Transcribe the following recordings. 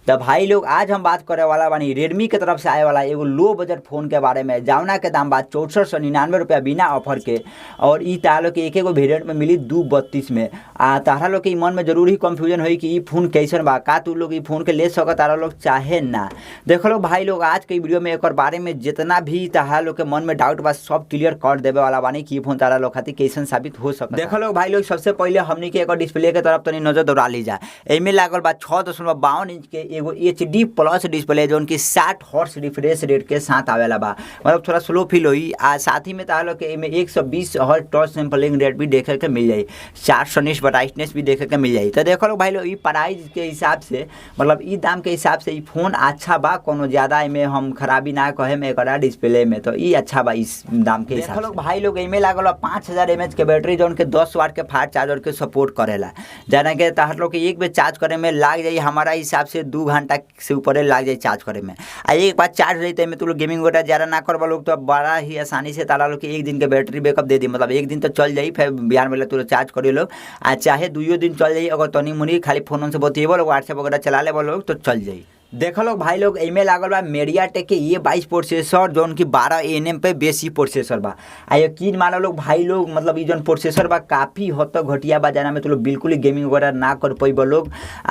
तो भाई लोग आज हम बात करे वाला बानी रेडमी के तरफ से आए वाला एगो लो बजट फोन के बारे में, जौना के दाम बा 6499 बिना ऑफर के। और ई तारा लोग के एक एगो वेरियंट में मिली 232 में। तारा लोग के मन में जरूर ही कंफ्यूजन हुई कि ई फोन कैसन बा, का तू लोग ई फोन के ले सको तारा लोग चाहे ना। देखो लोग भाई लोग आज के वीडियो में एक बारे में जितना भी तारा लोग के मन में डाउट बा सब क्लियर कर देवे वाला बानी कि फोन तारा लोग खातिर कैसन साबित हो सकता। देखो लोग भाई लोग सबसे पहले हमनी के एक डिस्प्ले के तरफ तनी नजर दौड़ा ली जाए। एमे लागल बा 6.52 इंच के एगो HD प्लस डिस्प्ले जो उनकी 60 हर्ट्ज रिफ्रेश रेट के साथ आवेला बा, मतलब थोड़ा स्लो फील होई। साथ ही में तालो के एमे 120 हर्ट्ज टच सैंपलिंग रेट भी देखे के मिल जाई, 419 ब्राइटनेस भी देखे के मिल जाई। तो देखो लोग भाई लोग ई प्राइस के हिसाब से, मतलब ई दाम के हिसाब से ई फोन अच्छा बा, कोनो ज्यादा एमे हम खराबी ना कहे में एकरा डिस्प्ले में, तो ई अच्छा बा इस दाम के हिसाब से। देखो लोग भाई लोग एमे लागल बा 5000 mAh के बैटरी जो उनके 10 वाट के फास्ट चार्जर के सपोर्ट करेला, जाना के तार लोग के एक बेर चार्ज करे में लाग जाई हमारा हिसाब से 2 घंटा से ऊपर लाग जाए चार्ज करे में। आ एक बार चार्ज रही तो तुम गेमिंग वगैरह ज़्यादा ना करवा लोग तो बड़ा ही आसानी से तारा लोग के एक दिन के बैटरी बैकअप दे दी, मतलब एक दिन तो चल जाई, फिर बिहार में तुम चार्ज करिए लोग आ चाहे 2 दिन चल जाई। अगर तनी मुनी खाली फोन से बतिएबो लोग, व्हाट्सएप वगैरह चला लेबो लोग तो चल जाई। देखो लोग भाई लोग एमे लागल बा मीडियाटेक के A22 प्रोसेसर जो उनकी 12 nm पे बेसी प्रोसेसर बा। आ यकीन मानो लोग भाई लोग, मतलब ये जो प्रोसेसर बा काफ़ी हद तक घटिया बा, जाना में तो लोग बिल्कुल ही गेमिंग वगैरह ना कर पैबो लोग।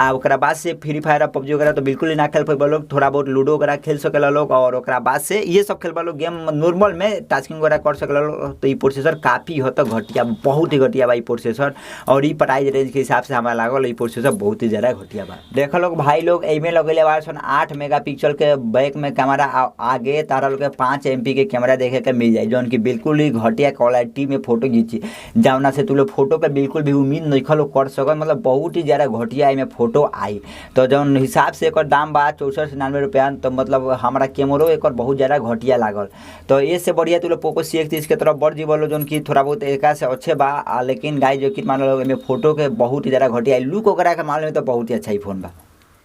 ओकरा बाद से फ्री फायर पबजी वगैरह तो बिल्कुल ही ना खेल पैबो लोग, थोड़ा बहुत लूडो वगैरह खेल सकेला लोग, और ओकरा बाद से ये सब खेलबा लोग गेम नॉर्मल में टास्किंग वगैरह कर सकेला लोग। तो ये प्रोसेसर काफ़ी हद तक घटिया, बहुत ही घटिया बा ये प्रोसेसर, और ये प्राइस रेंज के हिसाब से हमारा लागल ये प्रोसेसर बहुत ही ज़्यादा घटिया बा। देखो लोग भाई लोग एमे लगेले बा 8 मेगापिक्सल के बैक में कैमरा, आगे तारा लोग के 5 MP के कैमरा देखे के मिल जाए, जो उनकी बिल्कुल ही घटिया क्वालिटी में फोटो खींची, जौना से तू लोग फोटो पे बिल्कुल भी उम्मीद नहीं लोग कर सको, मतलब बहुत ही ज़्यादा घटिया में फोटो आई। तो जौन हिसाब से एक दाम बा 6499 रुपया, तो मतलब हमारा कैमरो एक बहुत ज़्यादा घटिया लागल। तो इससे बढ़िया तू लोग पोको C31 के तरफ बढ़ जीवो जो उनकी थोड़ा बहुत एक से अच्छे बा, लेकिन गाइस जो कि मान लो में फोटो के बहुत ही ज़्यादा घटिया, लुक वगैरह के मामले में तो बहुत ही अच्छा ही फोन बा।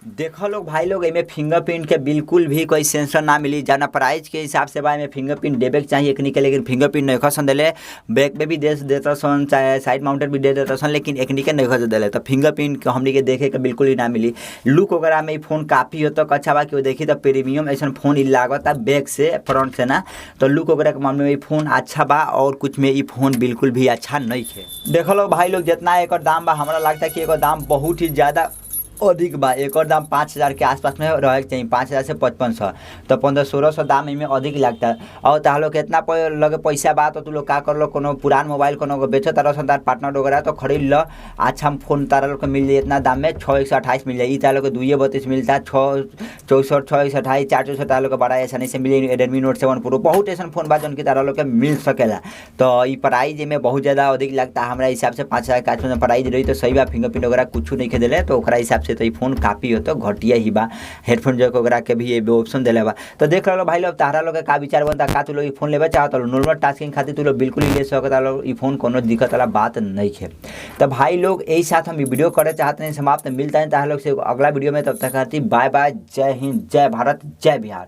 देखो लोग भाई लोग एमे फिंगरप्रिंट के बिल्कुल भी कोई सेंसर ना मिली, जाना प्राइस के हिसाब से भाई में फिंगरप्रिंट देवे के चाहिए एकनी के, लेकिन फिंगरप्रिंट नहीं खसन दिले। बैक में भी दे देता सन, चाहे साइड माउंटेड भी दे देता सन, लेकिन एकनी के नहीं खसन दिले। तो फिंगरप्रिंट हमनी के देखे के बिल्कुल ही ना मिली। लुक वगैरह में फोन काफ़ी हद तक अच्छा बा, कि देखी तो प्रीमियम ऐसा फोन ही लागत बैक से फ्रंट से ना, तो लुक वगैरह के मामले में फोन अच्छा बा, और कुछ में ये फोन बिल्कुल भी अच्छा नहीं है। देखो लोग भाई लोग जितना एक दाम बा, हमारा लगता है कि एक दाम बहुत ही ज़्यादा अधिक बा, एक और दाम 5000 के आसपास में रहे के चाहिए, 5000 से 5500, तो 1500-1600 दाम इनमें अधिक लगता है। और तार लोग कितना लगे पैसा बा, तो तू लोग का कर लो, कोनो पुरान मोबाइल कोनो बेचो तारा सन तार पार्टनर वगैरह तो खरीद लो, अच्छा फोन तारा लोग को मिल जाए इतना दाम में 6128 मिल जाए। तारा लोग को 232 मिलता है, 664 628 464 तारा लोग को बड़ा आसानी से मिले। रेडमी नोट 7 प्रो बहुत ऐसा फोन बा जो तारा लोग के मिल सकेला। तो ये प्राइस में बहुत ज़्यादा अधिक लगता है हमारे हिसाब से, 5000 के आसपास में प्राइस रही तो सही बा। फिंगरप्रिंट वगैरह कुछ नहीं खे दिले, तो ओकरा हिसाब से तो ये फोन काफ़ी हो तो घटिया ही बा। हेडफोन जैक वगैरह के भी ये ऑप्शन दिले बा। तो देख लो भाई लोग तारा लोग का विचार बनता, का तू लोग फोन लेवे चाहत लो नॉर्मल टास्किंग खातिर, तू लोग बिल्कुल ही ले सकता लोग ये फोन, कोनो दिक्कत वाला बात नहीं है। तो भाई लोग यही साथ हम वीडियो करे चाहते हैं, समाप्त मिलता है तारा लोग से अगला वीडियो में। तब तक बाय बाय, जय हिंद, जय भारत, जय बिहार।